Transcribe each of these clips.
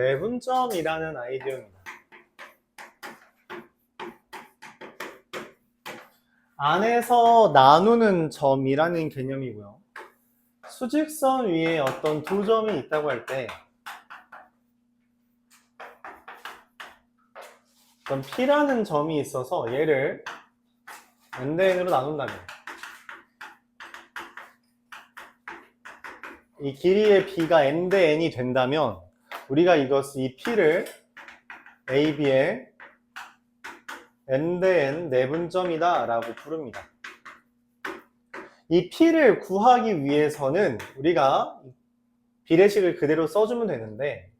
내분점이라는 아이디어입니다. 안에서 나누는 점이라는 개념이고요. 수직선 위에 어떤 두 점이 있다고 할 때 어떤 P라는 점이 있어서 얘를 n 대 n으로 나눈다면 이 길이의 B가 n 대 n이 된다면 우리가 이 P를 AB의 n 대 n 내분점이다 라고 부릅니다. 이 P를 구하기 위해서는 우리가 비례식을 그대로 써주면 되는데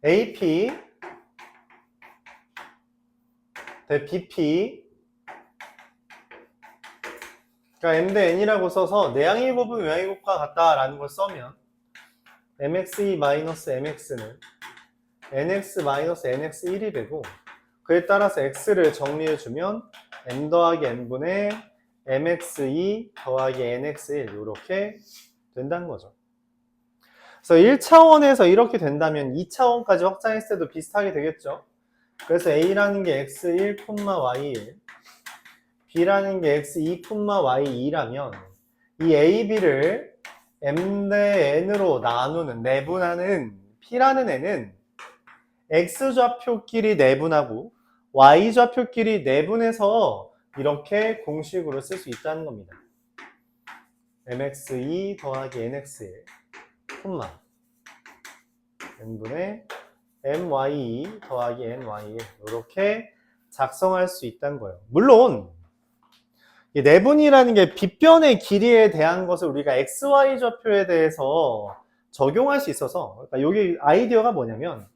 AP 대 BP 그러니까 n 대 n이라고 써서 내양의 곱은 외양의 곱과 같다라는 걸 써면 mxe-mx는 nx-nx1이 되고 그에 따라서 x를 정리해주면 n 더하기 n분의 mxe 더하기 nx1 이렇게 된다는 거죠. 그래서 1차원에서 이렇게 된다면 2차원까지 확장했을 때도 비슷하게 되겠죠. 그래서 a라는 게 x1, y1 b라는 게 x2, y2라면 이 a, b를 m 대 n으로 나누는 내분하는 p라는 n은 x좌표끼리 내분하고 y좌표끼리 내분해서 이렇게 공식으로 쓸 수 있다는 겁니다. mxe 더하기 nx1 n분의 my 더하기 ny1 이렇게 작성할 수 있다는 거예요. 물론 이 내분이라는 게 빗변의 길이에 대한 것을 우리가 xy 좌표에 대해서 적용할 수 있어서 그러니까 여기 아이디어가 뭐냐면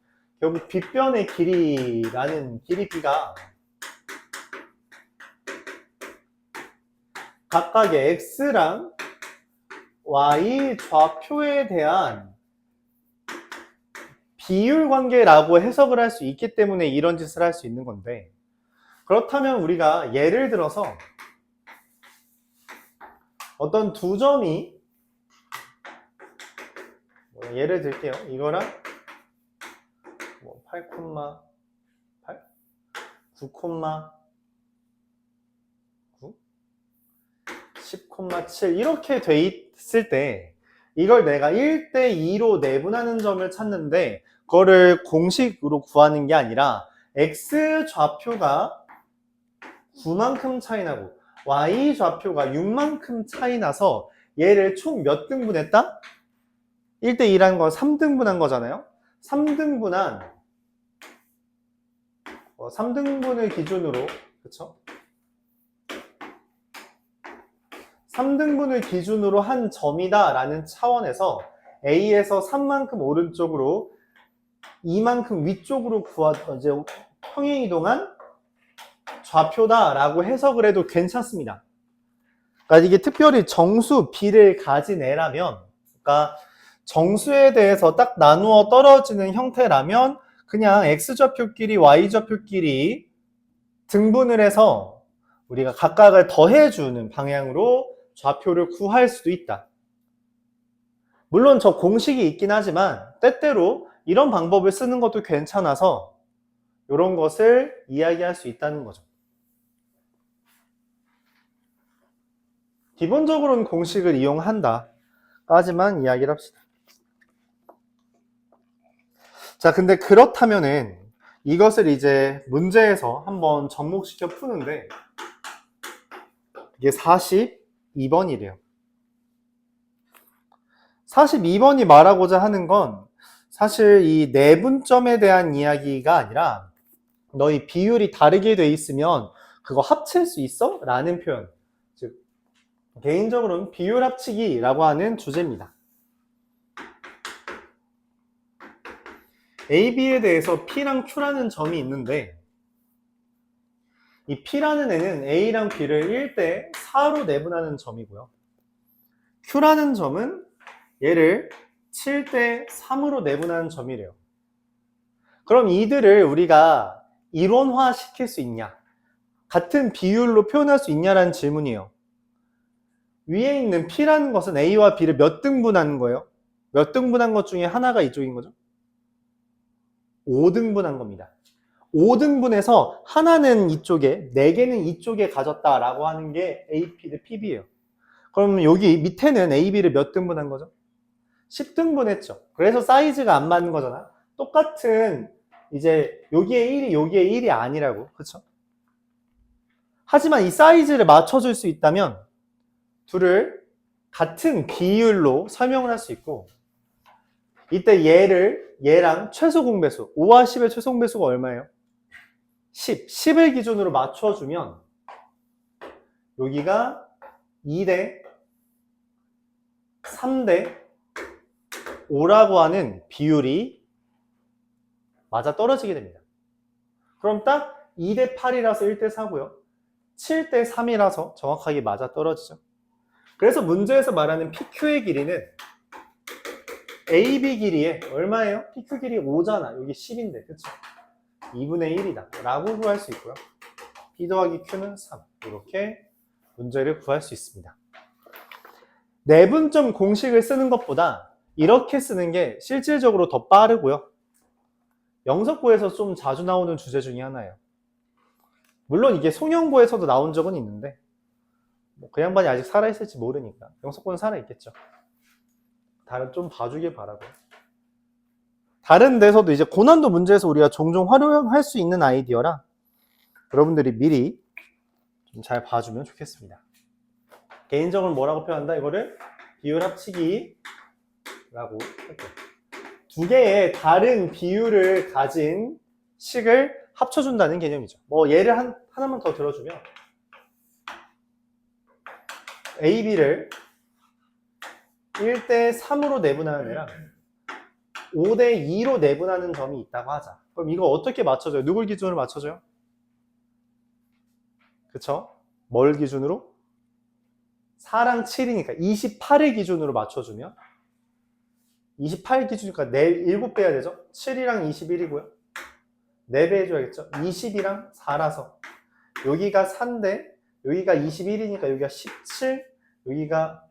결국 빗변의 길이라는 길이 B가 각각의 x랑 y 좌표에 대한 비율 관계라고 해석을 할 수 있기 때문에 이런 짓을 할 수 있는 건데 그렇다면 우리가 예를 들어서 어떤 두 점이 예를 들게요. 이거랑 8,8 9,9 10,7 이렇게 돼 있을 때 이걸 내가 1대2로 내분하는 점을 찾는데 그거를 공식으로 구하는 게 아니라 x 좌표가 9만큼 차이 나고 y 좌표가 6만큼 차이 나서 얘를 총 몇 등분했다? 1대2라는 건 3등분한 거잖아요. 3등분을 기준으로 그쵸? 3등분을 기준으로 한 점이다 라는 차원에서 A에서 3만큼 오른쪽으로 2만큼 위쪽으로 이제 평행이동한 좌표다 라고 해석을 해도 괜찮습니다. 그러니까 이게 특별히 정수 B를 가진 애라면 그러니까 정수에 대해서 딱 나누어 떨어지는 형태라면 그냥 X좌표끼리 Y좌표끼리 등분을 해서 우리가 각각을 더해주는 방향으로 좌표를 구할 수도 있다. 물론 저 공식이 있긴 하지만 때때로 이런 방법을 쓰는 것도 괜찮아서 이런 것을 이야기할 수 있다는 거죠. 기본적으로는 공식을 이용한다 까지만 이야기를 합시다. 자, 근데 그렇다면은 이것을 이제 문제에서 한번 접목시켜 푸는데 이게 42번이래요. 42번이 말하고자 하는 건 사실 이 내분점에 대한 이야기가 아니라 너희 비율이 다르게 돼 있으면 그거 합칠 수 있어? 라는 표현. 즉 개인적으로는 비율 합치기라고 하는 주제입니다. A, B에 대해서 P랑 Q라는 점이 있는데 이 P라는 애는 A랑 B를 1대 4로 내분하는 점이고요. Q라는 점은 얘를 7대 3으로 내분하는 점이래요. 그럼 이들을 우리가 이론화 시킬 수 있냐? 같은 비율로 표현할 수 있냐라는 질문이에요. 위에 있는 P라는 것은 A와 B를 몇 등분하는 거예요? 몇 등분한 것 중에 하나가 이쪽인 거죠? 5등분한 겁니다. 5등분해서 하나는 이쪽에, 4개는 이쪽에 가졌다라고 하는 게 AP 대 PB예요. 그럼 여기 밑에는 AB를 몇 등분한 거죠? 10등분했죠. 그래서 사이즈가 안 맞는 거잖아. 똑같은 이제 여기에 1이 여기에 1이 아니라고. 그렇죠? 하지만 이 사이즈를 맞춰줄 수 있다면 둘을 같은 비율로 설명을 할 수 있고, 이때 얘랑 최소 공배수, 5와 10의 최소 공배수가 얼마예요? 10. 10을 기준으로 맞춰주면 여기가 2대 3대 5라고 하는 비율이 맞아 떨어지게 됩니다. 그럼 딱 2대 8이라서 1대 4고요. 7대 3이라서 정확하게 맞아 떨어지죠. 그래서 문제에서 말하는 PQ의 길이는 AB 길이에 얼마예요? PQ 길이 5잖아. 여기 10인데, 그쵸? 2분의 1이다 라고 구할 수 있고요. P 더하기 Q는 3. 이렇게 문제를 구할 수 있습니다. 내분점 공식을 쓰는 것보다 이렇게 쓰는 게 실질적으로 더 빠르고요. 영석고에서 좀 자주 나오는 주제 중에 하나예요. 물론 이게 송영고에서도 나온 적은 있는데 그 양반이 아직 살아있을지 모르니까 영석고는 살아있겠죠. 다른 좀 봐주길 바라고요. 다른 데서도 이제 고난도 문제에서 우리가 종종 활용할 수 있는 아이디어라 여러분들이 미리 좀 잘 봐주면 좋겠습니다. 개인적으로 뭐라고 표현한다? 이거를 비율 합치기 라고 할게요. 두 개의 다른 비율을 가진 식을 합쳐준다는 개념이죠. 뭐 예를 하나만 더 들어주면 AB를 1대 3으로 내분하는 애랑 5대 2로 내분하는 점이 있다고 하자. 그럼 이거 어떻게 맞춰줘요? 누굴 기준으로 맞춰줘요? 그쵸? 뭘 기준으로? 4랑 7이니까 28을 기준으로 맞춰주면 28 기준이니까 7배 해야 되죠? 7이랑 21이고요. 4배 해줘야겠죠? 20이랑 4라서 여기가 4인데 여기가 21이니까 여기가 17, 여기가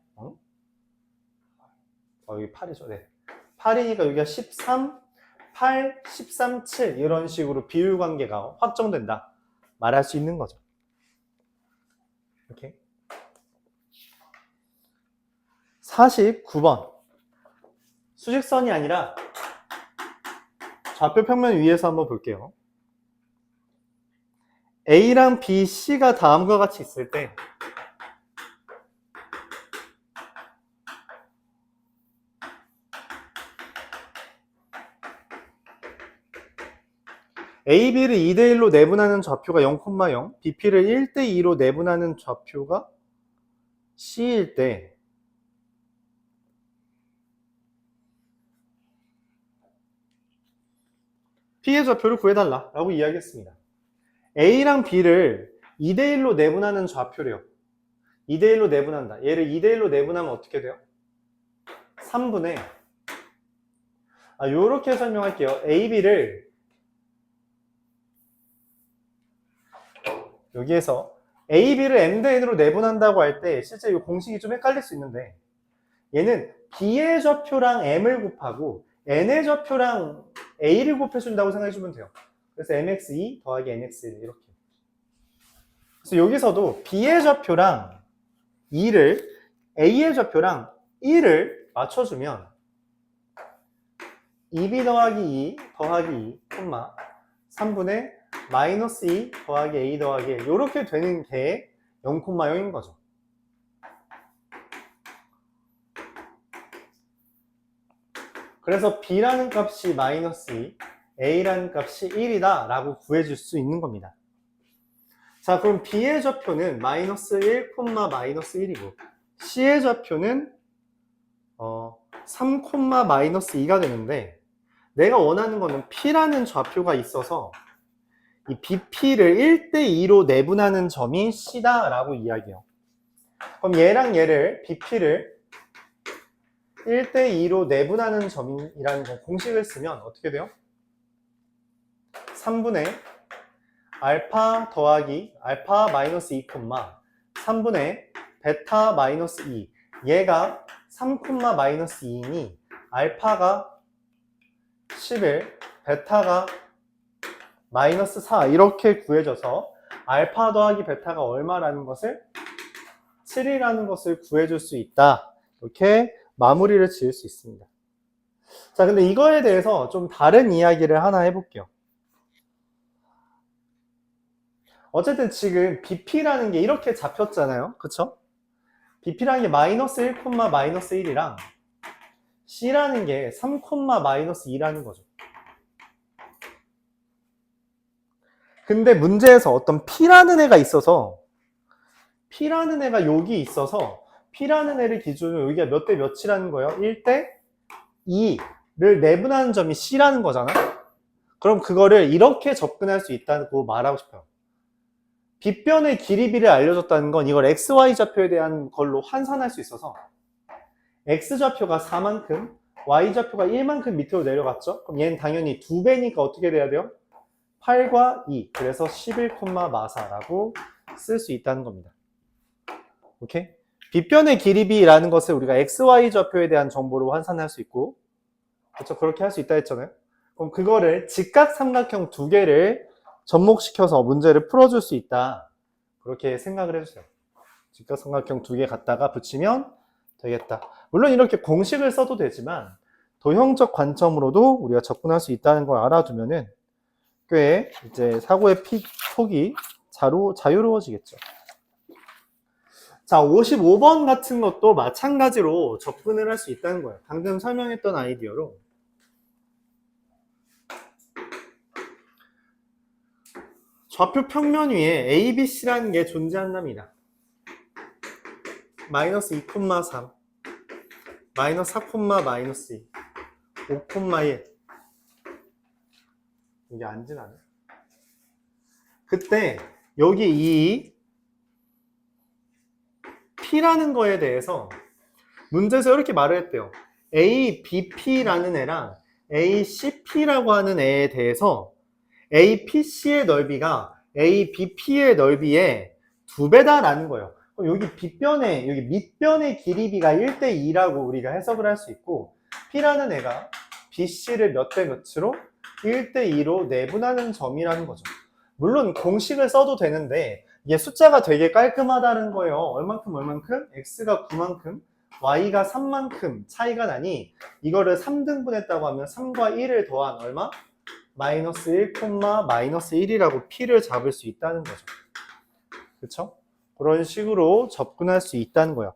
여기 8이죠. 네. 8이니까 여기가 13, 8, 13, 7 이런 식으로 비율 관계가 확정된다 말할 수 있는 거죠. 이렇게 49번 수직선이 아니라 좌표 평면 위에서 한번 볼게요. A랑 B, C가 다음과 같이 있을 때 AB를 2대1로 내분하는 좌표가 0,0, BP를 1대2로 내분하는 좌표가 C일 때 P의 좌표를 구해달라 라고 이야기했습니다. A랑 B를 2대1로 내분하는 좌표래요. 2대1로 내분한다. 얘를 2대1로 내분하면 어떻게 돼요? 3분의 요렇게 설명할게요. AB를 여기에서 AB를 M-N으로 내분한다고 할 때 실제 이 공식이 좀 헷갈릴 수 있는데 얘는 B의 좌표랑 M을 곱하고 N의 좌표랑 A를 곱해준다고 생각해주면 돼요. 그래서 MX2 더하기 NX1 이렇게. 그래서 여기서도 B의 좌표랑 2를 A의 좌표랑 1을 맞춰주면 2B 더하기 2 더하기 2, 3분의 마이너스 2 더하기 A 더하기 1 이렇게 되는 게 0,0인 거죠. 그래서 B라는 값이 마이너스 2, A라는 값이 1이다 라고 구해줄 수 있는 겁니다. 자, 그럼 B의 좌표는 마이너스 1, 마이너스 1이고 C의 좌표는 3, 마이너스 2가 되는데 내가 원하는 거는 P라는 좌표가 있어서 이 BP를 1대2로 내분하는 점이 C다 라고 이야기해요. 그럼 얘랑 얘를 BP를 1대2로 내분하는 점이라는 공식을 쓰면 어떻게 돼요? 3분의 알파 더하기 알파 마이너스 2, 3분의 베타 마이너스 2 얘가 3, 마이너스 2이니 알파가 11, 베타가 마이너스 4 이렇게 구해져서 알파 더하기 베타가 얼마라는 것을 7이라는 것을 구해줄 수 있다. 이렇게 마무리를 지을 수 있습니다. 자, 근데 이거에 대해서 좀 다른 이야기를 하나 해볼게요. 어쨌든 지금 BP라는 게 이렇게 잡혔잖아요. 그쵸? BP라는 게 마이너스 1, 마이너스 1이랑 C라는 게 3, 마이너스 2라는 거죠. 근데 문제에서 어떤 P라는 애가 있어서 P라는 애가 여기 있어서 P라는 애를 기준으로 여기가 몇 대 몇이라는 거예요? 1대 2를 내분하는 점이 C라는 거잖아. 그럼 그거를 이렇게 접근할 수 있다고 말하고 싶어요. 빗변의 길이비를 알려줬다는 건 이걸 XY 좌표에 대한 걸로 환산할 수 있어서 X좌표가 4만큼, Y좌표가 1만큼 밑으로 내려갔죠? 그럼 얘는 당연히 2배니까 어떻게 돼야 돼요? 8과 2, 그래서 11,4라고 쓸 수 있다는 겁니다. 오케이? 빗변의 길이비라는 것을 우리가 XY 좌표에 대한 정보로 환산할 수 있고, 그렇죠? 그렇게 할 수 있다 했잖아요. 그럼 그거를 직각 삼각형 두 개를 접목시켜서 문제를 풀어줄 수 있다. 그렇게 생각을 해주세요. 직각 삼각형 두 개 갖다가 붙이면 되겠다. 물론 이렇게 공식을 써도 되지만 도형적 관점으로도 우리가 접근할 수 있다는 걸 알아두면은 꽤 이제 사고의 폭이 자유로워지겠죠. 자, 55번 같은 것도 마찬가지로 접근을 할 수 있다는 거예요. 방금 설명했던 아이디어로 좌표 평면 위에 A, B, C라는 게 존재한답니다. 마이너스 2,3, 마이너스 4, 마이너스 2, 5,1. 이게 안 지나네. 그때 여기 이 P라는 거에 대해서 문제에서 이렇게 말을 했대요. ABP라는 애랑 ACP라고 하는 애에 대해서 APC의 넓이가 ABP의 넓이의 2배다라는 거예요. 여기 빗변의, 여기 밑변의 길이비가 1대 2라고 우리가 해석을 할 수 있고, P라는 애가 BC를 몇 대 몇으로 1대 2로 내분하는 점이라는 거죠. 물론 공식을 써도 되는데 이게 숫자가 되게 깔끔하다는 거예요. 얼만큼? X가 9만큼, Y가 3만큼 차이가 나니 이거를 3등분했다고 하면 3과 1을 더한 얼마? 마이너스 1, 마이너스 1이라고 P를 잡을 수 있다는 거죠. 그렇죠? 그런 식으로 접근할 수 있다는 거예요.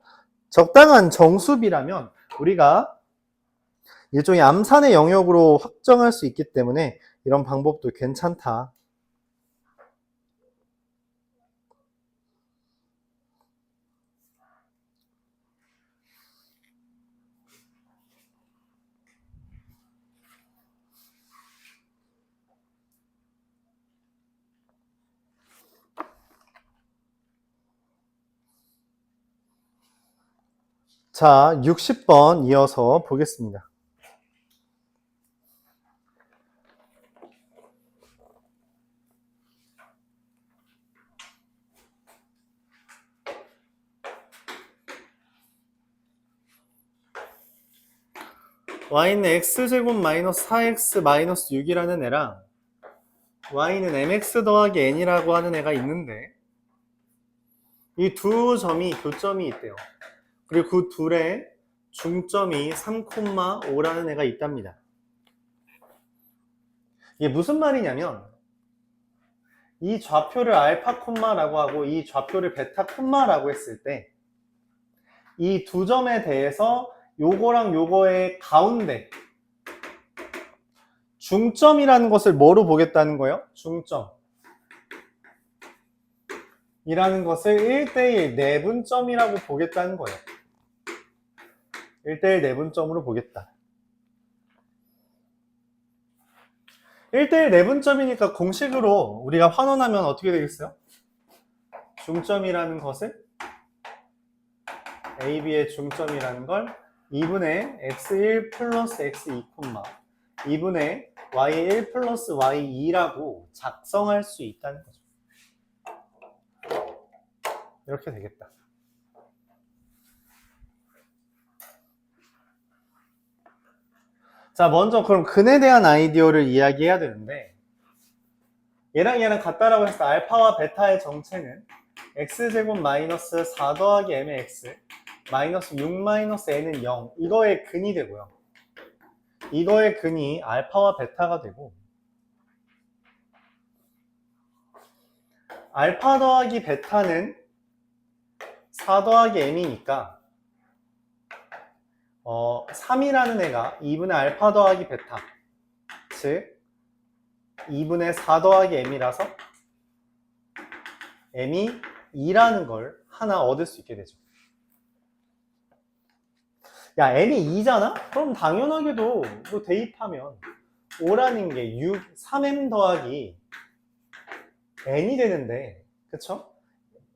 적당한 정수비라면 우리가 일종의 암산의 영역으로 확정할 수 있기 때문에 이런 방법도 괜찮다. 자, 60번 이어서 보겠습니다. y는 x제곱 마이너스 4x 마이너스 6이라는 애랑 y는 mx 더하기 n이라고 하는 애가 있는데 이 두 점이 교점이 있대요. 그리고 그 둘의 중점이 3,5라는 애가 있답니다. 이게 무슨 말이냐면 이 좌표를 알파 콤마라고 하고 이 좌표를 베타 콤마라고 했을 때 이 두 점에 대해서 요거랑 요거의 가운데 중점이라는 것을 뭐로 보겠다는 거예요? 중점 이라는 것을 1대1 내분점이라고 보겠다는 거예요. 1대1 내분점으로 보겠다. 1대1 내분점이니까 공식으로 우리가 환원하면 어떻게 되겠어요? 중점이라는 것을 AB의 중점이라는 걸 2분의 x1 플러스 x2, 2분의 y1 플러스 y2라고 작성할 수 있다는 거죠. 이렇게 되겠다. 자, 먼저 그럼 근에 대한 아이디어를 이야기해야 되는데, 얘랑 얘랑 같다라고 했을 때 알파와 베타의 정체는 x제곱 마이너스 4 더하기 m의 x 마이너스 6 마이너스 n은 0, 이거의 근이 되고요. 이거의 근이 알파와 베타가 되고, 알파 더하기 베타는 4 더하기 m이니까 3이라는 애가 2분의 알파 더하기 베타, 즉 2분의 4 더하기 m이라서 m이 2라는 걸 하나 얻을 수 있게 되죠. 야, m이 2잖아? 그럼 당연하게도 뭐 대입하면 5라는 게 6, 3m 더하기 n이 되는데, 그쵸?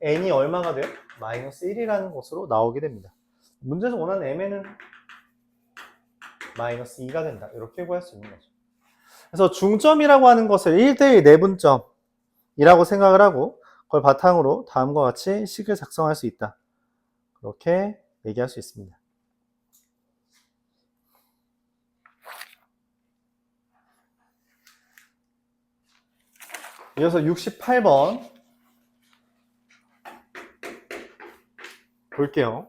n이 얼마가 돼요? 마이너스 1이라는 것으로 나오게 됩니다. 문제에서 원하는 mn은 마이너스 2가 된다. 이렇게 구할 수 있는 거죠. 그래서 중점이라고 하는 것을 1대1 내분점이라고 생각을 하고 그걸 바탕으로 다음과 같이 식을 작성할 수 있다. 그렇게 얘기할 수 있습니다. 이어서 68번 볼게요.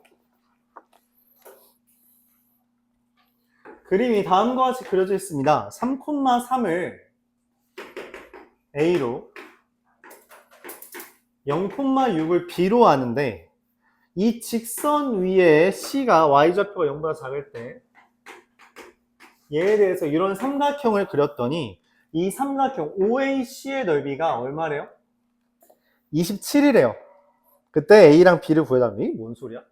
그림이 다음과 같이 그려져 있습니다. 3,3을 A로 0,6을 B로 하는데 이 직선 위에 C가 Y좌표가 0보다 작을 때 얘에 대해서 이런 삼각형을 그렸더니 이 삼각형 OAC의 넓이가 얼마래요? 27이래요. 그때 A랑 B를 구해달라니? 이게 뭔 소리야?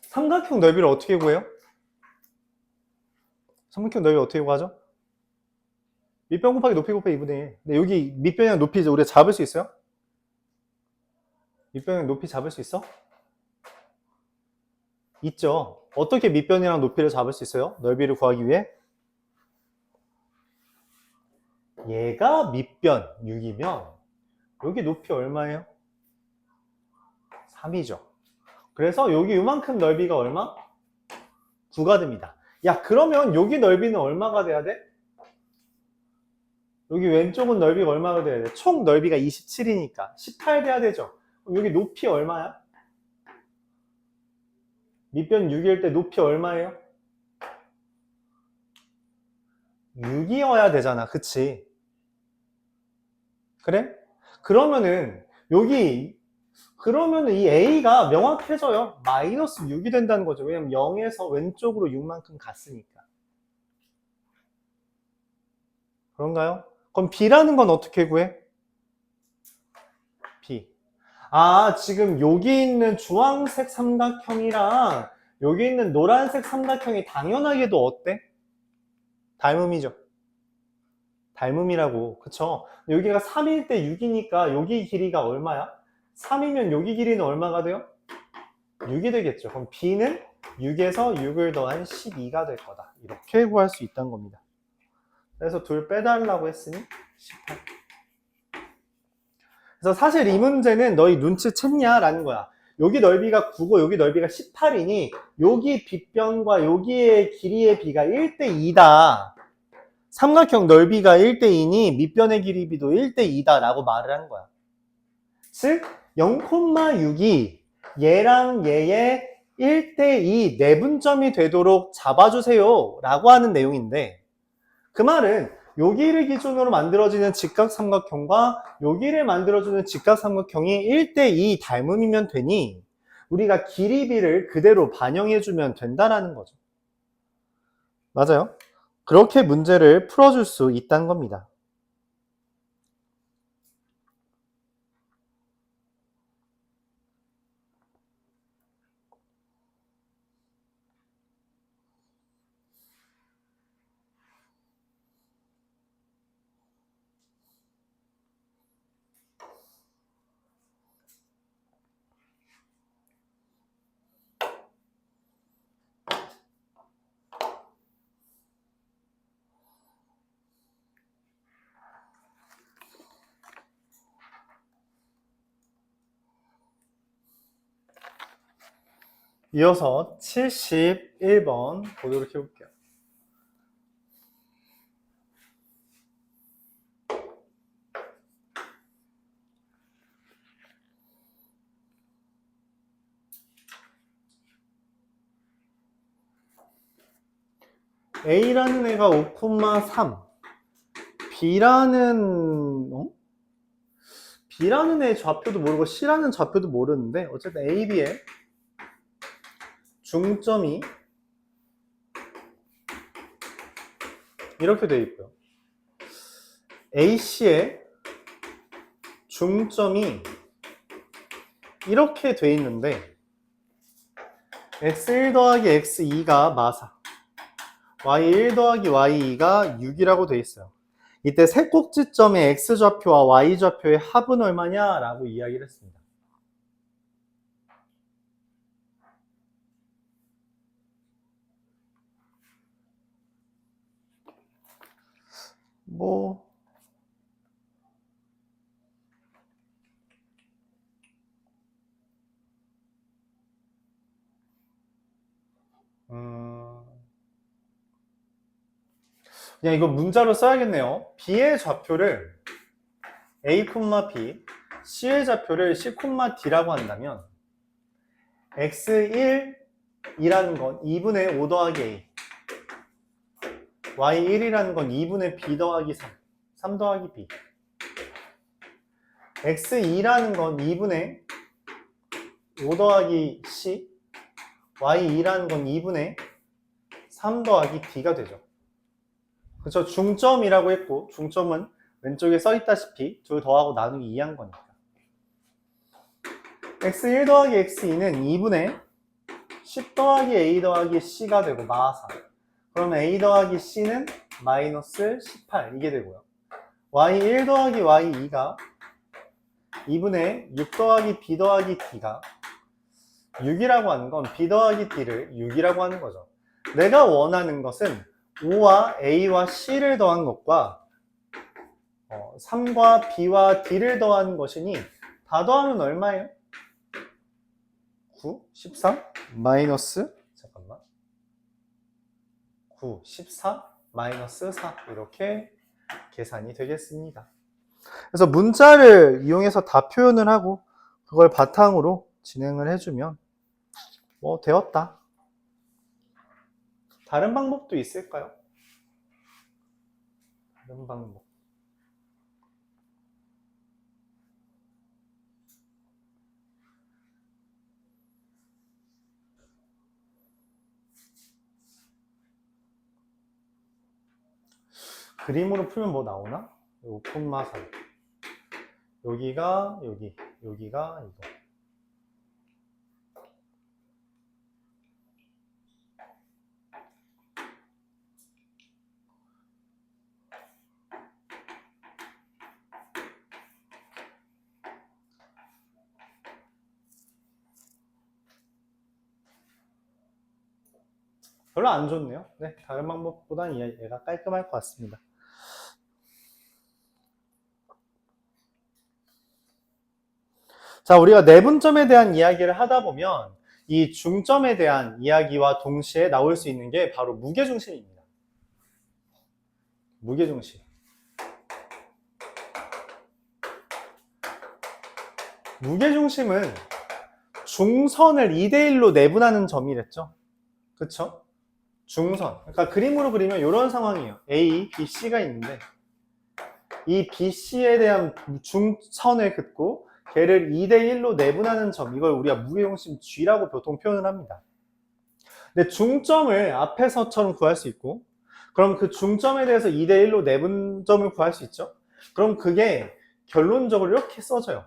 삼각형 넓이를 어떻게 구해요? 삼각형 넓이 어떻게 구하죠? 밑변 곱하기 높이 곱하기 2분의 1. 근데 여기 밑변이랑 높이 우리가 잡을 수 있어요? 밑변이랑 높이 잡을 수 있어? 있죠. 어떻게 밑변이랑 높이를 잡을 수 있어요? 넓이를 구하기 위해? 얘가 밑변 6이면 여기 높이 얼마예요? 3이죠. 그래서 여기 이만큼 넓이가 얼마? 9가 됩니다. 야, 그러면 여기 넓이는 얼마가 돼야 돼? 여기 왼쪽은 넓이가 얼마가 돼야 돼? 총 넓이가 27이니까 18 돼야 되죠. 그럼 여기 높이 얼마야? 밑변 6일 때 높이 얼마예요? 6이어야 되잖아. 그치? 그래? 그러면은 그러면은 이 A가 명확해져요. 마이너스 6이 된다는 거죠. 왜냐면 0에서 왼쪽으로 6만큼 갔으니까. 그런가요? 그럼 B라는 건 어떻게 구해? B. 아, 지금 여기 있는 주황색 삼각형이랑 여기 있는 노란색 삼각형이 당연하게도 어때? 닮음이죠. 닮음이라고. 그쵸? 여기가 3일 때 6이니까 여기 길이가 얼마야? 3이면 여기 길이는 얼마가 돼요? 6이 되겠죠. 그럼 B는 6에서 6을 더한 12가 될 거다. 이렇게 구할 수 있다는 겁니다. 그래서 둘 빼달라고 했으니 18. 그래서 사실 이 문제는 너희 눈치챘냐? 라는 거야. 여기 넓이가 9고 여기 넓이가 18이니 여기 빗변과 여기의 길이의 비가 1대2다. 삼각형 넓이가 1대2니 밑변의 길이비도 1대2다 라고 말을 하는 거야. 즉 0,6이 얘랑 얘의 1대2 내분점이 되도록 잡아주세요 라고 하는 내용인데, 그 말은 여기를 기준으로 만들어지는 직각삼각형과 여기를 만들어주는 직각삼각형이 1대2 닮음이면 되니 우리가 길이비를 그대로 반영해주면 된다라는 거죠. 맞아요? 그렇게 문제를 풀어줄 수 있다는 겁니다. 이어서 71번 보도록 해볼게요. A라는 애가 5,3 B라는 애 좌표도 모르고 C라는 좌표도 모르는데 어쨌든 A, B의 중점이 이렇게 되어 있고요. AC의 중점이 이렇게 되어 있는데 x1 더하기 x2가 마사, y1 더하기 y2가 6이라고 되어 있어요. 이때 세 꼭지점의 x좌표와 y좌표의 합은 얼마냐? 라고 이야기를 했습니다. 그냥 이거 문자로 써야겠네요. B의 좌표를 A, B, C의 좌표를 C, D라고 한다면 X1이라는 건 2분의 5 더하기 A, Y1이라는 건 2분의 B 더하기 3 더하기 B, X2라는 건 2분의 5 더하기 C, Y2라는 건 2분의 3 더하기 D가 되죠. 그렇죠? 중점이라고 했고, 중점은 왼쪽에 써있다시피 둘 더하고 나누기 2한 거니까. x1 더하기 x2는 2분의 10 더하기 a 더하기 c가 되고 마사. 그러면 a 더하기 c는 마이너스 18 이게 되고요. y1 더하기 y2가 2분의 6 더하기 b 더하기 d가 6이라고 하는 건 b 더하기 d를 6이라고 하는 거죠. 내가 원하는 것은 5와 a와 c를 더한 것과 3과 b와 d를 더한 것이니 다 더하면 얼마예요? 9, 13, 마이너스, 잠깐만. 9, 14, 마이너스 4. 이렇게 계산이 되겠습니다. 그래서 문자를 이용해서 다 표현을 하고, 그걸 바탕으로 진행을 해주면, 되었다. 다른 방법도 있을까요? 다른 방법. 그림으로 풀면 뭐 나오나? 5,3 여기가 여기가 이거. 별로 안 좋네요. 네, 다른 방법보다는 얘가 깔끔할 것 같습니다. 자, 우리가 내분점에 대한 이야기를 하다 보면 이 중점에 대한 이야기와 동시에 나올 수 있는 게 바로 무게중심입니다. 무게중심. 무게중심은 중선을 2대1로 내분하는 점이랬죠. 그쵸? 중선. 그러니까 그림으로 그리면 이런 상황이에요. A, B, C가 있는데 이 B, C에 대한 중선을 긋고 걔를 2대1로 내분하는 점, 이걸 우리가 무게중심 G라고 보통 표현을 합니다. 근데 중점을 앞에서처럼 구할 수 있고, 그럼 그 중점에 대해서 2대1로 내분점을 구할 수 있죠? 그럼 그게 결론적으로 이렇게 써져요.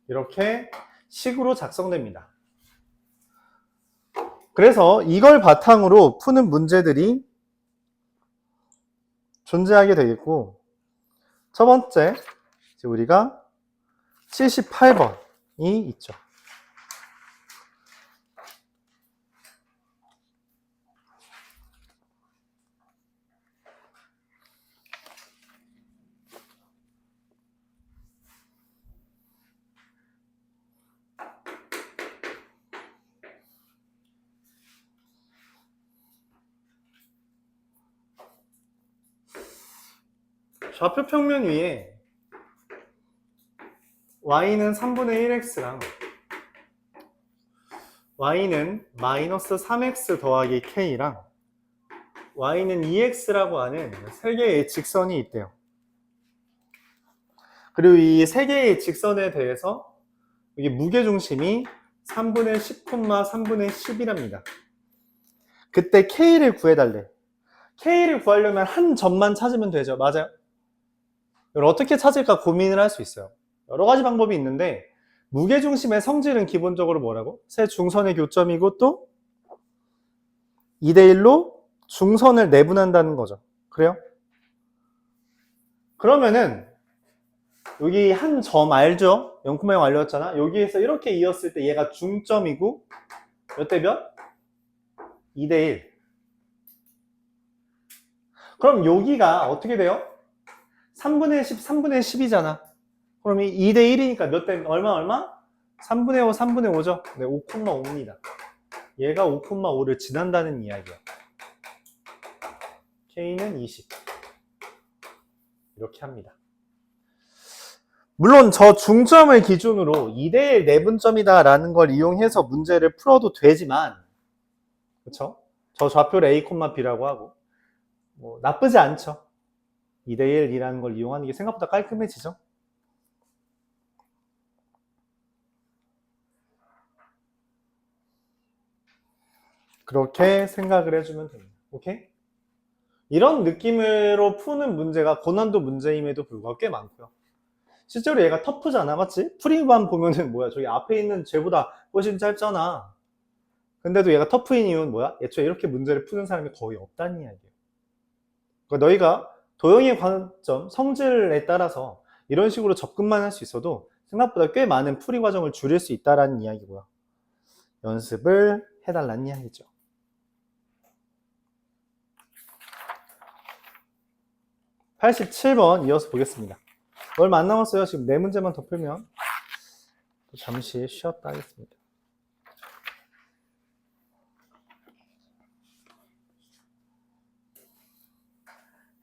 이렇게 식으로 작성됩니다. 그래서 이걸 바탕으로 푸는 문제들이 존재하게 되겠고, 첫 번째, 우리가 78번이 있죠. 좌표 평면 위에 y는 3분의 1x랑 y는 마이너스 3x 더하기 k랑 y는 2x라고 하는 3개의 직선이 있대요. 그리고 이 3개의 직선에 대해서 이게 무게중심이 3분의 10, 3분의 10이랍니다. 그때 k를 구해달래. k를 구하려면 한 점만 찾으면 되죠. 맞아요? 이걸 어떻게 찾을까 고민을 할 수 있어요. 여러 가지 방법이 있는데 무게중심의 성질은 기본적으로 뭐라고? 세 중선의 교점이고 또 2대1로 중선을 내분한다는 거죠. 그래요? 그러면은 여기 한 점 알죠? 0,0 알렸잖아. 여기에서 이렇게 이었을 때 얘가 중점이고 몇 대 몇? 2대1. 그럼 여기가 어떻게 돼요? 3분의 10, 3분의 10이잖아. 그럼 이 2대1이니까 몇 대 얼마? 3분의 5, 3분의 5죠? 네, 5,5입니다. 얘가 5,5를 지난다는 이야기야. K는 20. 이렇게 합니다. 물론 저 중점을 기준으로 2대1 내분점이다 라는 걸 이용해서 문제를 풀어도 되지만, 그쵸? 저 좌표를 A, B라고 하고 뭐 나쁘지 않죠. 2대1이라는 걸 이용하는 게 생각보다 깔끔해지죠. 그렇게 생각을 해주면 됩니다. 오케이? 이런 느낌으로 푸는 문제가 고난도 문제임에도 불구하고 꽤 많고요. 실제로 얘가 터프잖아, 맞지? 프리만 보면은 뭐야, 저기 앞에 있는 쟤보다 훨씬 짧잖아. 근데도 얘가 터프인 이유는 뭐야? 애초에 이렇게 문제를 푸는 사람이 거의 없다는 이야기예요. 그러니까 너희가 도형의 관점, 성질에 따라서 이런 식으로 접근만 할 수 있어도 생각보다 꽤 많은 풀이 과정을 줄일 수 있다는 이야기고요. 연습을 해달라는 이야기죠. 87번 이어서 보겠습니다. 얼마 안 남았어요. 지금 4문제만 더 풀면 또 잠시 쉬었다 하겠습니다.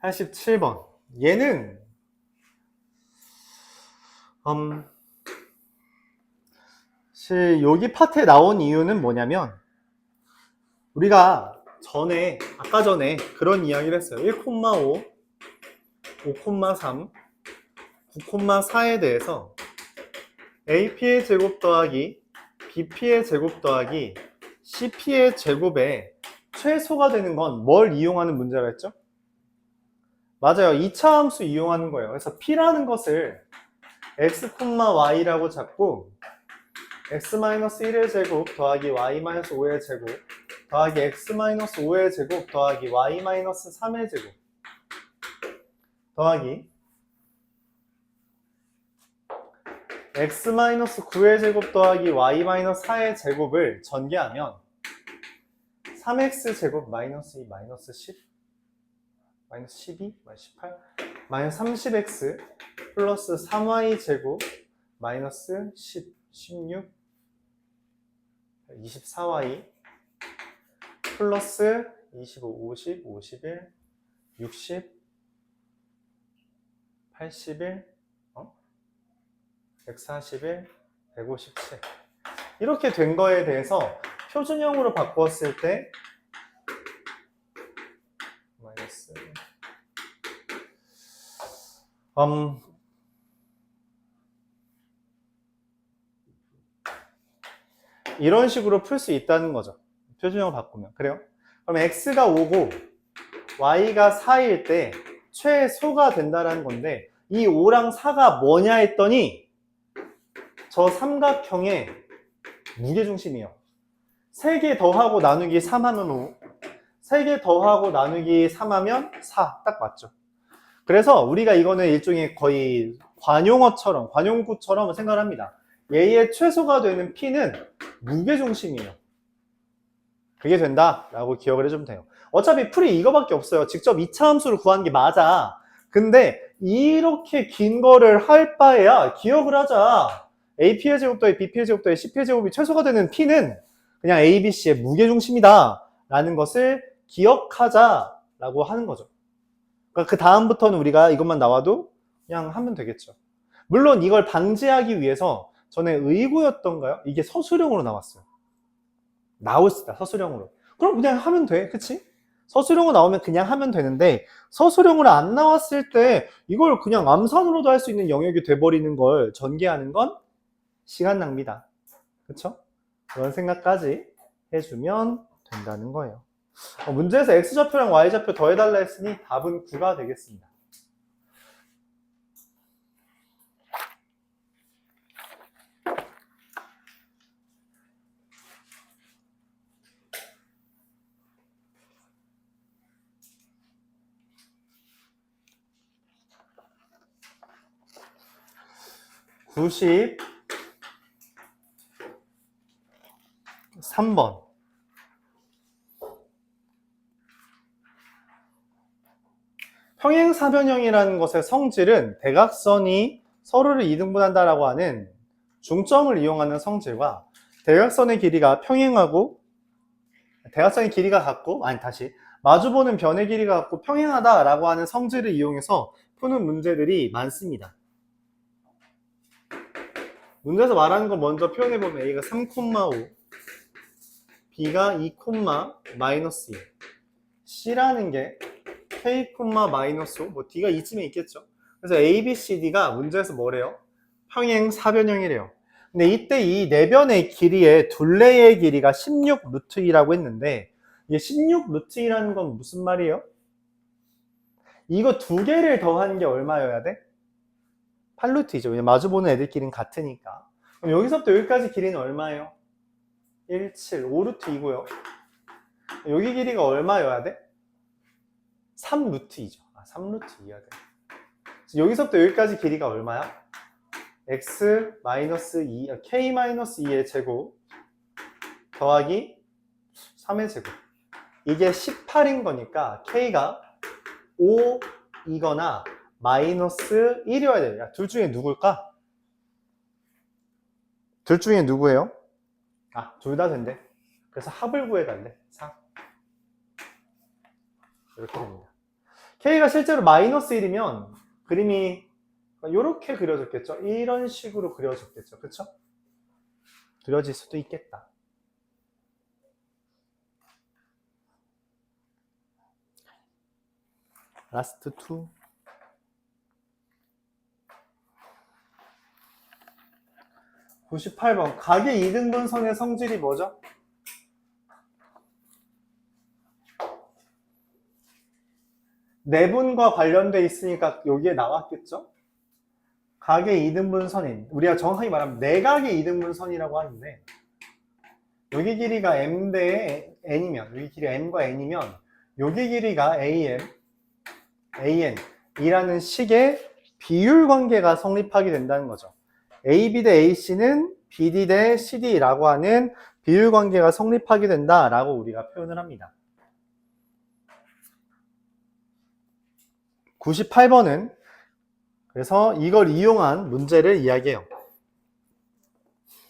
(87번) 얘는 여기 파트에 나온 이유는 뭐냐면 우리가 아까 전에 그런 이야기를 했어요. 1,5, 5,3, 9,4에 대해서 AP의 제곱 더하기 BP의 제곱 더하기 CP의 제곱의 최소가 되는 건 뭘 이용하는 문제라 했죠? 맞아요. 2차 함수 이용하는 거예요. 그래서 P라는 것을 x, y라고 잡고 x-1의 제곱 더하기 y-5의 제곱 더하기 x-5의 제곱 더하기 y-3의 제곱 더하기 x-9의 제곱 더하기 y-4의 제곱을 전개하면 3x 제곱 마이너스 2 마이너스 10 마이너스 12 마이너스 18 마이너스 30x 플러스 3y 제곱 마이너스 10 16 24y 플러스 25 50 51 60 81 141 157 이렇게 된 거에 대해서 표준형으로 바꾸었을 때 마이너스 이런 식으로 풀 수 있다는 거죠. 표준형을 바꾸면. 그래요? 그럼 x가 5고 y가 4일 때 최소가 된다는 건데 이 5랑 4가 뭐냐 했더니 저 삼각형의 무게중심이에요. 3개 더하고 나누기 3하면 5, 3개 더하고 나누기 3하면 4. 딱 맞죠? 그래서 우리가 이거는 일종의 거의 관용어처럼, 관용구처럼 생각을 합니다. 얘의 최소가 되는 P는 무게중심이에요. 그게 된다라고 기억을 해주면 돼요. 어차피 풀이 이거밖에 없어요. 직접 2차 함수를 구하는 게 맞아. 근데 이렇게 긴 거를 할 바에야 기억을 하자. AP의 제곱 더하기 BP의 제곱 더하기 CP의 제곱이 최소가 되는 P는 그냥 ABC의 무게중심이다 라는 것을 기억하자라고 하는 거죠. 그러니까 그 다음부터는 우리가 이것만 나와도 그냥 하면 되겠죠. 물론 이걸 방지하기 위해서 전에 의구였던가요? 이게 서술형으로 나왔어요. 나올 수 있다, 서술형으로. 그럼 그냥 하면 돼, 그치? 서술형으로 나오면 그냥 하면 되는데 서술형으로 안 나왔을 때 이걸 그냥 암산으로도 할 수 있는 영역이 돼버리는 걸 전개하는 건 시간 낭비다. 그쵸? 그런 생각까지 해주면 된다는 거예요. 문제에서 x좌표랑 y좌표 더해달라 했으니 답은 9가 되겠습니다. (93번) 평행사변형이라는 것의 성질은 대각선이 서로를 이등분한다라고 하는 중점을 이용하는 성질과 대각선의 길이가 평행하고 대각선의 길이가 같고 마주보는 변의 길이가 같고 평행하다라고 하는 성질을 이용해서 푸는 문제들이 많습니다. 문제에서 말하는 거 먼저 표현해보면 A가 3,5 B가 2, -2 C라는 게 K, -5 뭐 D가 이쯤에 있겠죠. 그래서 A, B, C, D가 문제에서 뭐래요? 평행사변형이래요. 근데 이때 이 내변의 길이의 둘레의 길이가 16루트2라고 했는데 이게 16루트2라는 건 무슨 말이에요? 이거 두 개를 더한 게 얼마여야 돼? 8루트이죠. 왜냐면 마주보는 애들끼리는 같으니까. 그럼 여기서부터 여기까지 길이는 얼마예요? 1, 7, 5루트이고요. 여기 길이가 얼마여야 돼? 3루트이죠. 3루트이어야 돼. 여기서부터 여기까지 길이가 얼마야? x-2, k-2의 제곱 더하기 3의 제곱. 이게 18인 거니까 k가 5이거나 마이너스 1이어야 돼요. 둘 중에 누굴까? 둘 중에 누구예요? 둘 다 된대. 그래서 합을 구해달래. 4. 이렇게 됩니다. k가 실제로 마이너스 1이면 그림이 이렇게 그려졌겠죠? 이런 식으로 그려졌겠죠? 그쵸? 그려질 수도 있겠다. 라스트 2. (98번) 각의 이등분선의 성질이 뭐죠? 내분과 관련돼 있으니까 여기에 나왔겠죠? 각의 이등분선인, 우리가 정확하게 말하면 내각의 이등분선이라고 하는데 여기 길이가 m 대 n이면, 여기 길이가 m과 n이면 여기 길이가 am, an 이라는 식의 비율 관계가 성립하게 된다는 거죠. AB 대 AC는 BD 대 CD라고 하는 비율 관계가 성립하게 된다라고 우리가 표현을 합니다. 98번은 그래서 이걸 이용한 문제를 이야기해요.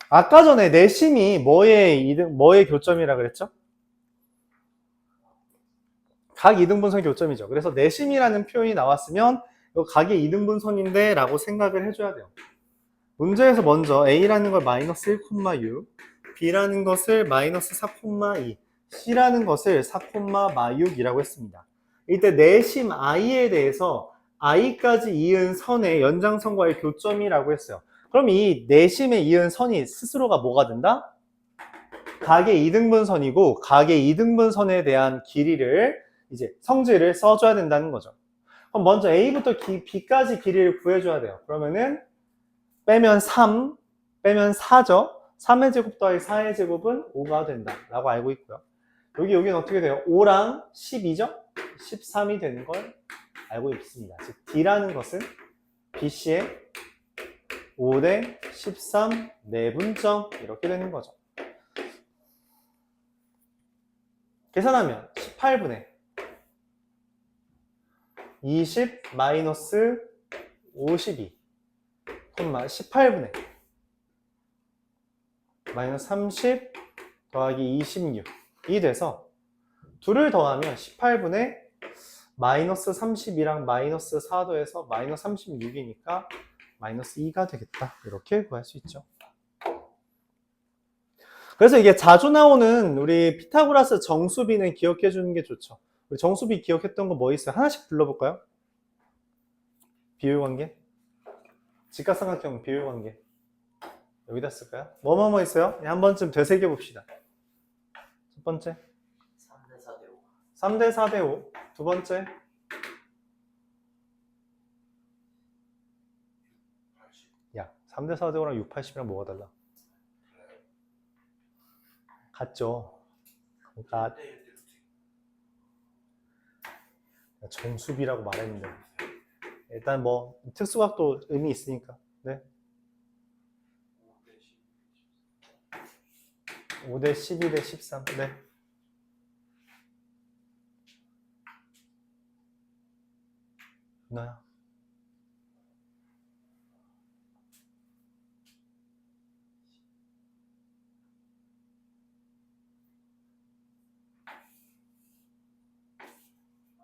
아까 전에 내심이 뭐의 교점이라 그랬죠? 각 이등분선 교점이죠. 그래서 내심이라는 표현이 나왔으면 이거 각의 이등분선인데 라고 생각을 해줘야 돼요. 문제에서 먼저 A라는 걸 마이너스 1,6, B라는 것을 마이너스 4,2, C라는 것을 4,6이라고 했습니다. 이때 내심 I에 대해서 I까지 이은 선의 연장선과의 교점이라고 했어요. 그럼 이 내심에 이은 선이 스스로가 뭐가 된다? 각의 이등분선이고 각의 이등분선에 대한 길이를 이제 성질을 써줘야 된다는 거죠. 그럼 먼저 A부터 B까지 길이를 구해줘야 돼요. 그러면은 빼면 3, 빼면 4죠. 3의 제곱 더하기 4의 제곱은 5가 된다 라고 알고 있고요. 여기는 어떻게 돼요? 5랑 12죠? 13이 되는 걸 알고 있습니다. 즉 D라는 것은 BC의 5 대 13 내분점 이렇게 되는 거죠. 계산하면 18분의 20 마이너스 52 18분의 마이너스 30 더하기 26이 돼서 둘을 더하면 18분의 마이너스 32랑 마이너스 4 더해서 마이너스 36이니까 마이너스 2가 되겠다. 이렇게 구할 수 있죠. 그래서 이게 자주 나오는 우리 피타고라스 정수비는 기억해 주는 게 좋죠. 우리 정수비 기억했던 거 뭐 있어요? 하나씩 불러볼까요? 비율관계? 직각삼각형 비율관계. 여기다 쓸까요? 뭐 있어요? 한 번쯤 되새겨 봅시다. 첫 번째 3대 4대 5. 3대 4대 5. 두 번째 80. 야 3대 4대 5랑 6, 80이랑 뭐가 달라? 같죠. 그러니까 정수비라고 말했는데 일단 뭐 특수각도 의미 있으니까. 네. 5대 12대 13. 네. 나야.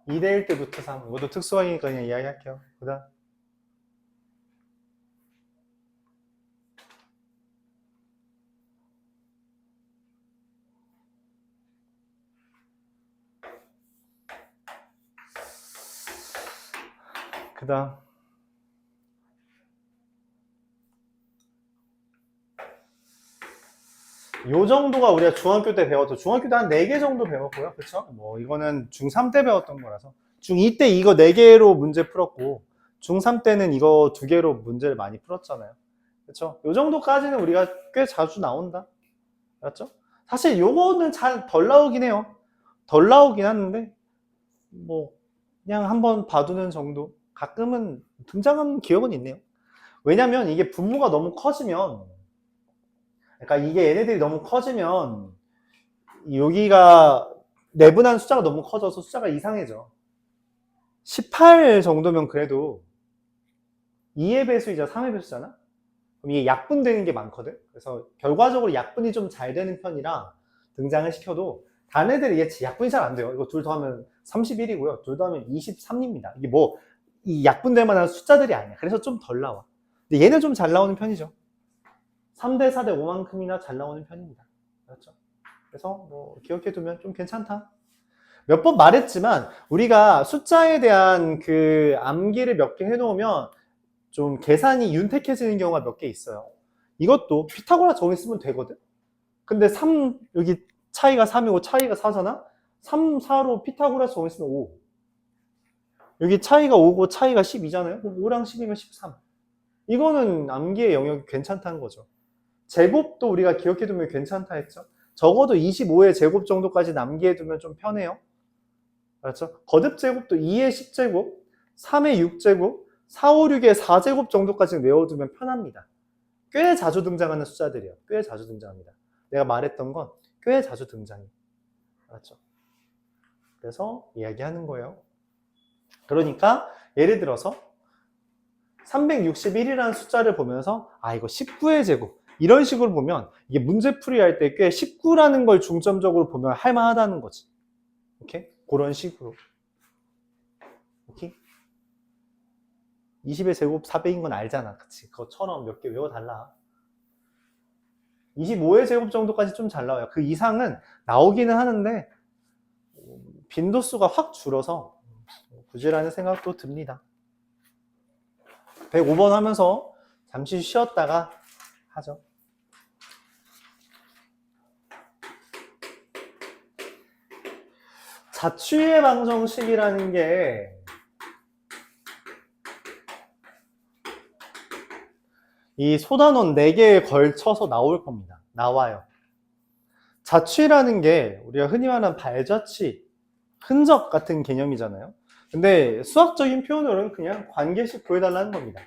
(2대 1 때부터 3). 이것도 특수각이니까 그냥 이야기할게요. 그 다음 요 정도가 우리가 중학교 때 배웠죠. 중학교 때 한 4개 정도 배웠고요. 그쵸? 뭐 이거는 중3 때 배웠던 거라서 중2 때 이거 4개로 문제 풀었고 중3 때는 이거 2개로 문제를 많이 풀었잖아요. 그쵸? 요 정도까지는 우리가 꽤 자주 나온다. 맞죠? 사실 요거는 잘 덜 나오긴 해요. 덜 나오긴 하는데 뭐 그냥 한번 봐두는 정도. 가끔은 등장하는 기억은 있네요. 왜냐면 이게 분모가 너무 커지면, 그러니까 이게 얘네들이 너무 커지면 여기가 내분한 숫자가 너무 커져서 숫자가 이상해져. 18 정도면 그래도 2의 배수이자 3의 배수잖아? 그럼 이게 약분되는 게 많거든? 그래서 결과적으로 약분이 좀 잘 되는 편이라 등장을 시켜도 다른 애들이 이게 약분이 잘 안 돼요. 이거 둘 더하면 31이고요. 둘 더하면 23입니다. 이게 뭐 이 약분될 만한 숫자들이 아니야. 그래서 좀 덜 나와. 근데 얘는 좀 잘 나오는 편이죠. 3대 4대 5만큼이나 잘 나오는 편입니다. 그렇죠? 그래서 뭐 기억해두면 좀 괜찮다. 몇 번 말했지만 우리가 숫자에 대한 그 암기를 몇 개 해놓으면 좀 계산이 윤택해지는 경우가 몇 개 있어요. 이것도 피타고라 정했으면 되거든. 근데 3 여기 차이가 3이고 차이가 4잖아. 3, 4로 피타고라 정했으면 5. 여기 차이가 5고 차이가 12잖아요. 그럼 5랑 10이면 13. 이거는 암기의 영역이 괜찮다는 거죠. 제곱도 우리가 기억해두면 괜찮다 했죠. 적어도 25의 제곱 정도까지 남기해두면 좀 편해요. 그렇죠? 거듭 제곱도 2의 10제곱, 3의 6제곱, 4, 5, 6의 4제곱 정도까지 외워두면 편합니다. 꽤 자주 등장하는 숫자들이에요. 꽤 자주 등장합니다. 내가 말했던 건 꽤 자주 등장해요. 그렇죠? 그래서 이야기하는 거예요. 그러니까 예를 들어서 361이라는 숫자를 보면서 아 이거 19의 제곱 이런 식으로 보면 이게 문제풀이 할 때 꽤 19라는 걸 중점적으로 보면 할만하다는 거지. 오케이? 그런 식으로. 오케이? 20의 제곱 400인 건 알잖아. 그치? 그것처럼 몇 개 외워달라. 25의 제곱 정도까지 좀 잘 나와요. 그 이상은 나오기는 하는데 빈도수가 확 줄어서 굳이라는 생각도 듭니다. 105번 하면서 잠시 쉬었다가 하죠. 자취의 방정식이라는 게 이 소단원 4개에 걸쳐서 나올 겁니다. 나와요. 자취라는 게 우리가 흔히 말하는 발자취, 흔적 같은 개념이잖아요. 근데 수학적인 표현으로는 그냥 관계식 구해달라는 겁니다.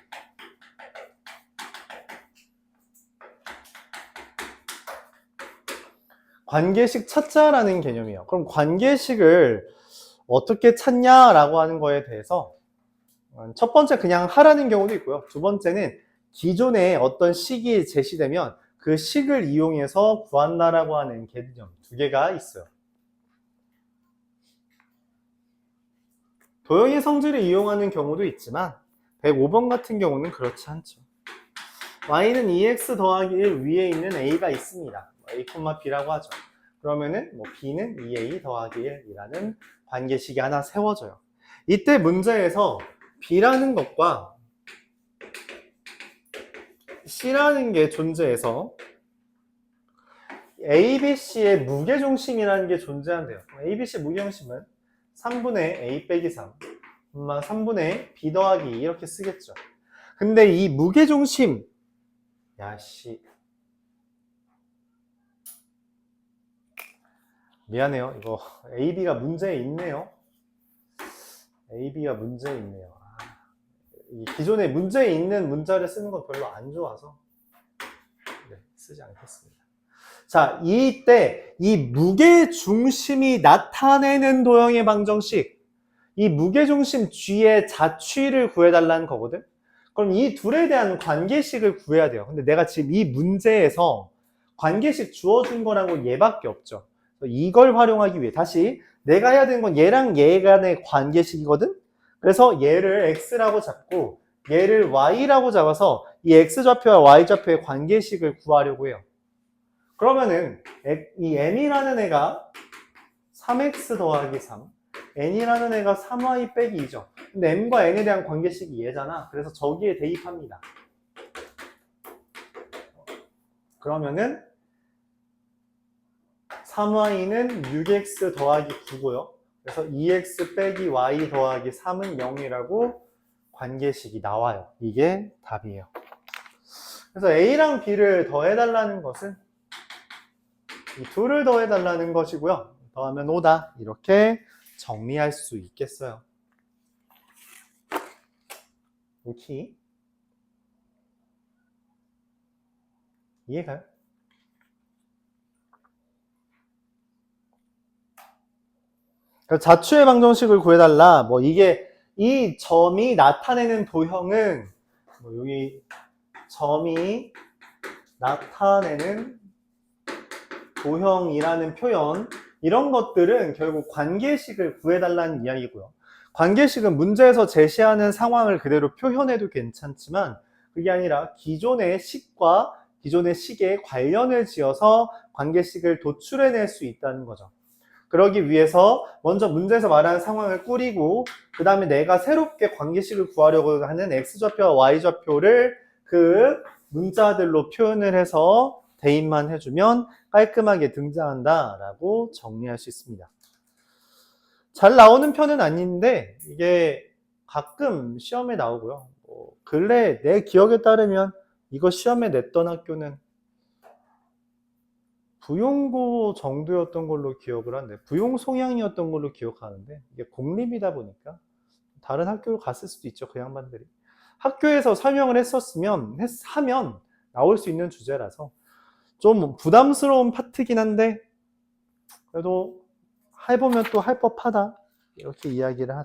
관계식 찾자라는 개념이에요. 그럼 관계식을 어떻게 찾냐라고 하는 거에 대해서 첫 번째 그냥 하라는 경우도 있고요. 두 번째는 기존에 어떤 식이 제시되면 그 식을 이용해서 구한다라고 하는 개념 두 개가 있어요. 도형의 성질을 이용하는 경우도 있지만 105번 같은 경우는 그렇지 않죠. y는 2x 더하기 1 위에 있는 a가 있습니다. A, B라고 하죠. 그러면은 뭐 B는 2A 더하기 1이라는 관계식이 하나 세워져요. 이때 문제에서 B라는 것과 C라는 게 존재해서 ABC의 무게중심이라는 게 존재한대요. ABC 무게중심은 3분의 A 빼기 3, 3분의 B 더하기 2 이렇게 쓰겠죠. 근데 이 무게중심, 야씨, 미안해요. 이거 AB가 문제에 있네요. AB가 문제에 있네요. 이 기존에 문제에 있는 문자를 쓰는 건 별로 안 좋아서 네, 쓰지 않겠습니다. 자, 이때 이 무게중심이 나타내는 도형의 방정식, 이 무게중심 G의 자취를 구해달라는 거거든. 그럼 이 둘에 대한 관계식을 구해야 돼요. 근데 내가 지금 이 문제에서 관계식 주어준 거라고 얘밖에 없죠. 이걸 활용하기 위해 다시 내가 해야 되는 건 얘랑 얘 간의 관계식이거든. 그래서 얘를 X라고 잡고 얘를 Y라고 잡아서 이 X좌표와 Y좌표의 관계식을 구하려고 해요. 그러면은 이 M이라는 애가 3X 더하기 3, N이라는 애가 3Y 빼기 2죠. 근데 M과 N에 대한 관계식이 얘잖아. 그래서 저기에 대입합니다. 그러면은 3Y는 6X 더하기 9고요. 그래서 2X 빼기 Y 더하기 3은 0이라고 관계식이 나와요. 이게 답이에요. 그래서 A랑 B를 더해달라는 것은 이 둘을 더해달라는 것이고요. 더하면 5다. 이렇게 정리할 수 있겠어요. 오케이. 이해가요? 자취의 방정식을 구해달라. 뭐 이게 이 점이 나타내는 도형은 뭐 여기 점이 나타내는 도형이라는 표현, 이런 것들은 결국 관계식을 구해달라는 이야기고요. 관계식은 문제에서 제시하는 상황을 그대로 표현해도 괜찮지만 그게 아니라 기존의 식과 기존의 식에 관련을 지어서 관계식을 도출해낼 수 있다는 거죠. 그러기 위해서 먼저 문제에서 말하는 상황을 꾸리고 그 다음에 내가 새롭게 관계식을 구하려고 하는 X좌표와 Y좌표를 그 문자들로 표현을 해서 대입만 해주면 깔끔하게 등장한다라고 정리할 수 있습니다. 잘 나오는 편은 아닌데 이게 가끔 시험에 나오고요. 근래 내 기억에 따르면 이거 시험에 냈던 학교는 부용고 정도였던 걸로 기억을 하는데 부용송양이었던 걸로 기억하는데 이게 공립이다 보니까 다른 학교로 갔을 수도 있죠. 그 양반들이 학교에서 설명을 하면 나올 수 있는 주제라서 좀 부담스러운 파트긴 한데 그래도 해보면 또 할 법하다 이렇게 이야기를 하죠.